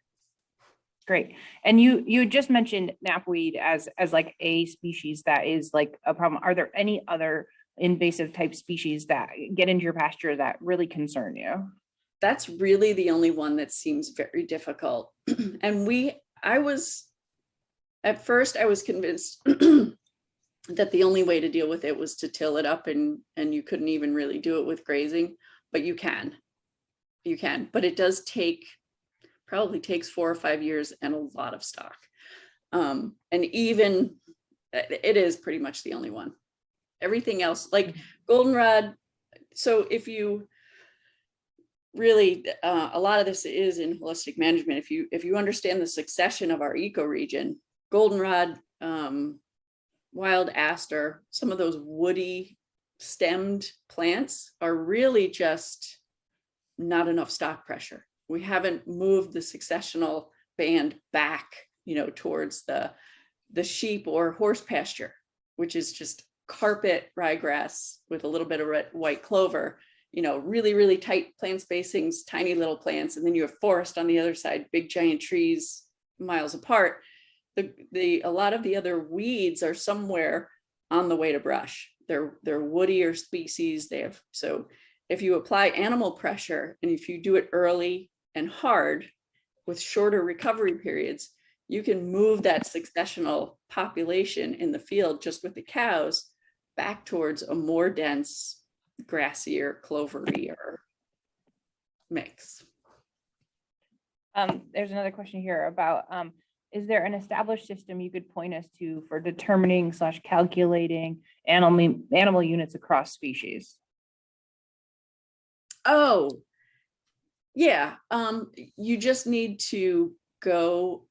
Great. And you just mentioned knapweed as like a species that is like a problem. Are there any other invasive type species that get into your pasture that really concern you? That's really the only one that seems very difficult. And at first I was convinced that the only way to deal with it was to till it up, and you couldn't even really do it with grazing, but you can, but it does probably takes 4 or 5 years and a lot of stock. And even it is pretty much the only one. Everything else, like goldenrod. So if you really, a lot of this is in holistic management. If you understand the succession of our ecoregion, goldenrod, wild aster, some of those woody stemmed plants are really just not enough stock pressure. We haven't moved the successional band back, towards the sheep or horse pasture, which is just carpet ryegrass with a little bit of white clover, really, really tight plant spacings, tiny little plants. And then you have forest on the other side, big giant trees miles apart. A lot of the other weeds are somewhere on the way to brush. They're woodier species. So if you apply animal pressure, and if you do it early and hard with shorter recovery periods, you can move that successional population in the field just with the cows back towards a more dense grassier, cloverier mix. There's another question here about, is there an established system you could point us to for determining / calculating animal units across species? Oh, yeah. You just need to go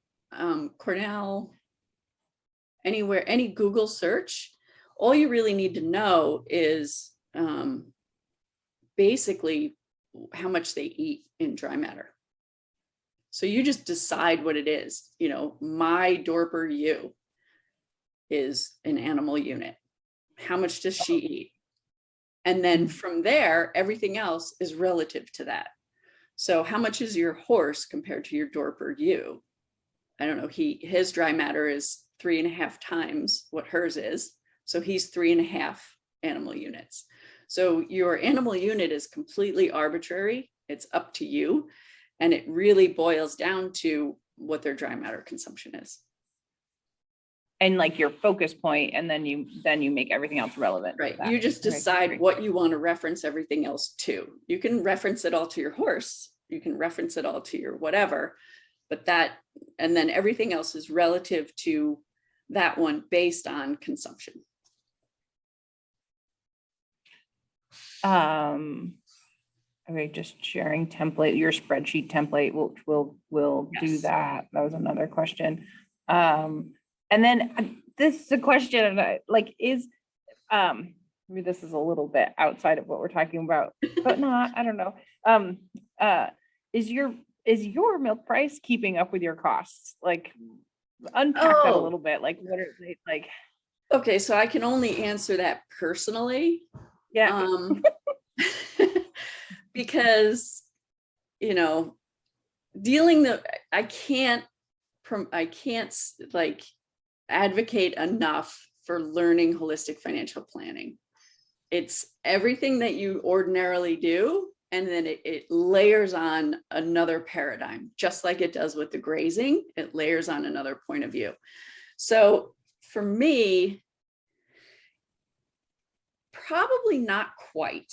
Cornell, anywhere, any Google search. All you really need to know is basically how much they eat in dry matter. So you just decide what it is. My Dorper ewe is an animal unit. How much does she eat? And then from there, everything else is relative to that. So how much is your horse compared to your Dorper ewe? I don't know, his dry matter is 3.5 times what hers is. So he's 3.5 animal units. So your animal unit is completely arbitrary. It's up to you. And it really boils down to what their dry matter consumption is. And like your focus point, and then you make everything else relevant. Right. You just decide what you want to reference everything else to. You can reference it all to your horse. You can reference it all to your whatever, but that, and then everything else is relative to that one based on consumption. Okay, just sharing template, your spreadsheet template, we'll Yes. do that. That was another question. And then this is a question, like, maybe this is a little bit outside of what we're talking about, but not, I don't know. Is your milk price keeping up with your costs? Like, unpack that a little bit. Like, what are they like? Okay, so I can only answer that personally. Yeah. Because, you know, I can't like advocate enough for learning holistic financial planning. It's everything that you ordinarily do, and then it layers on another paradigm, just like it does with the grazing. It layers on another point of view. So for me, probably not quite.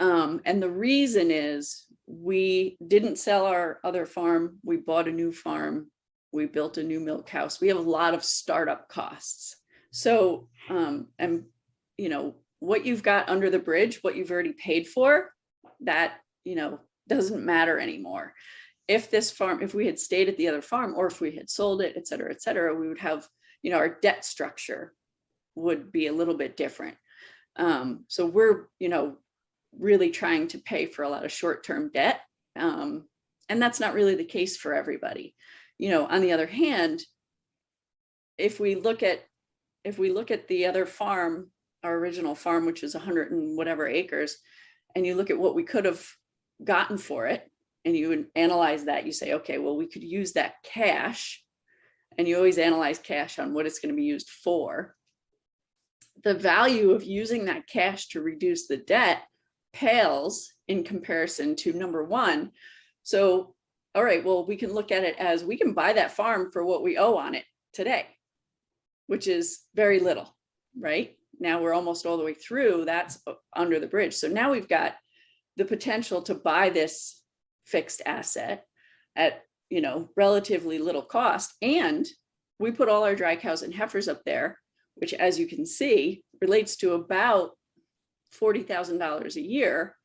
And the reason is we didn't sell our other farm. We bought a new farm. We built a new milk house. We have a lot of startup costs. So, and you know, what you've got under the bridge, what you've already paid for, that, you know, doesn't matter anymore. If this farm, if we had stayed at the other farm, or if we had sold it, et cetera, we would have, you know, our debt structure would be a little bit different. So we're, you know, really trying to pay for a lot of short-term debt. And that's not really the case for everybody. You know, on the other hand, if we look at the other farm, our original farm, which is 100 and whatever acres, and you look at what we could have gotten for it, and you would analyze that, you say, okay, well, we could use that cash, and you always analyze cash on what it's going to be used for. The value of using that cash to reduce the debt pales in comparison to number one. So, all right, well, we can look at it as we can buy that farm for what we owe on it today, which is very little, right? Now we're almost all the way through, that's under the bridge. So now we've got the potential to buy this fixed asset at, you know, relatively little cost. And we put all our dry cows and heifers up there, which, as you can see, relates to about $40,000 a year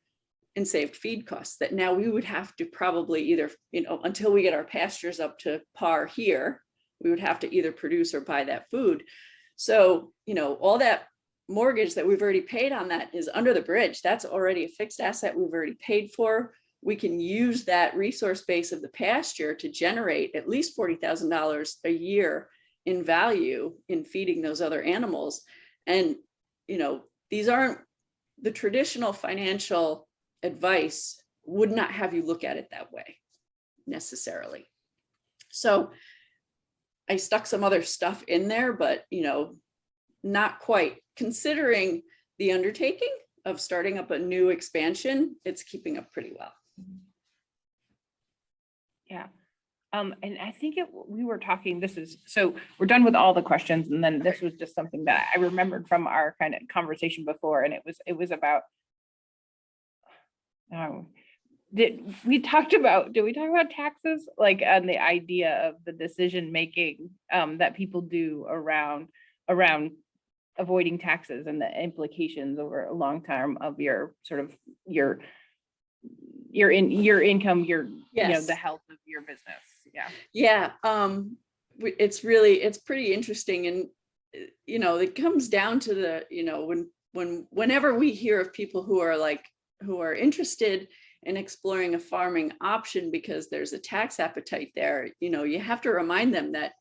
in saved feed costs that now we would have to probably either, you know, until we get our pastures up to par here, we would have to either produce or buy that food. So, you know, all that mortgage that we've already paid on that is under the bridge. That's already a fixed asset we've already paid for. We can use that resource base of the pasture to generate at least $40,000 a year in value in feeding those other animals. And, you know, these aren't the traditional financial advice would not have you look at it that way necessarily. So I stuck some other stuff in there, but, you know, not quite. Considering the undertaking of starting up a new expansion, it's keeping up pretty well. Yeah. And I think we were talking, so we're done with all the questions. And then this was just something that I remembered from our kind of conversation before. And it was about, did we talk about taxes? Like, on the idea of the decision making that people do around avoiding taxes and the implications over a long time of your sort of your income, yes. You know, the health of your business. Yeah. It's pretty interesting. And, you know, it comes down to the, you know, whenever we hear of people who are interested in exploring a farming option because there's a tax appetite there, you know, you have to remind them that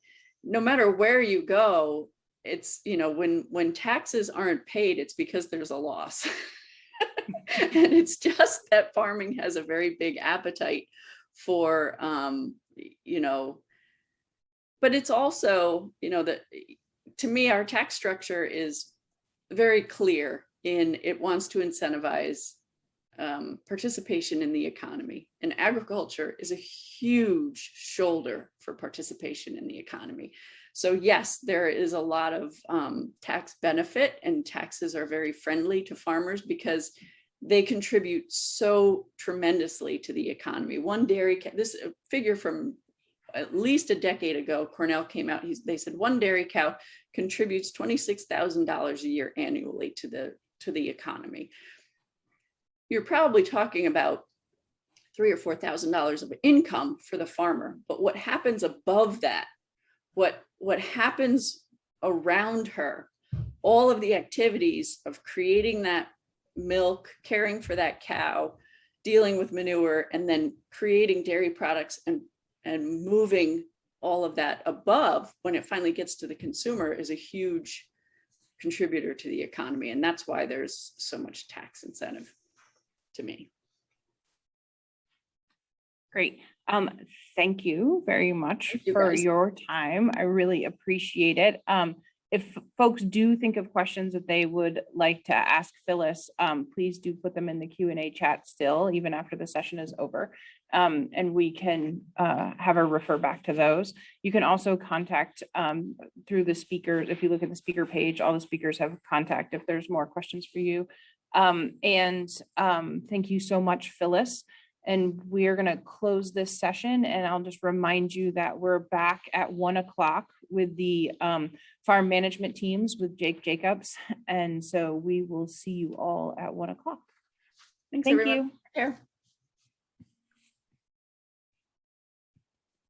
no matter where you go, it's, when taxes aren't paid, it's because there's a loss. And it's just that farming has a very big appetite for, but it's also, that to me, our tax structure is very clear in it wants to incentivize participation in the economy. And agriculture is a huge shoulder for participation in the economy. So yes, there is a lot of tax benefit, and taxes are very friendly to farmers because they contribute so tremendously to the economy. One dairy, this figure from at least a decade ago, Cornell came out, they said one dairy cow contributes $26,000 a year annually to the economy. You're probably talking about $3,000 or $4,000 of income for the farmer. But what happens above that, what happens around her, all of the activities of creating that milk, caring for that cow, dealing with manure, and then creating dairy products and moving all of that above when it finally gets to the consumer is a huge contributor to the economy. And that's why there's so much tax incentive to me. Great. Thank you very much Thank you, for guys. your time. I really appreciate it. If folks do think of questions that they would like to ask Phyllis, please do put them in the Q&A chat still, even after the session is over. And we can have her refer back to those. You can also contact through the speakers. If you look at the speaker page, all the speakers have contact if there's more questions for you. Thank you so much, Phyllis. And we are going to close this session, and I'll just remind you that we're back at 1 o'clock with the farm management teams with Jake Jacobs. And so we will see you all at 1 o'clock. Thanks, Thank everyone. you. Take care.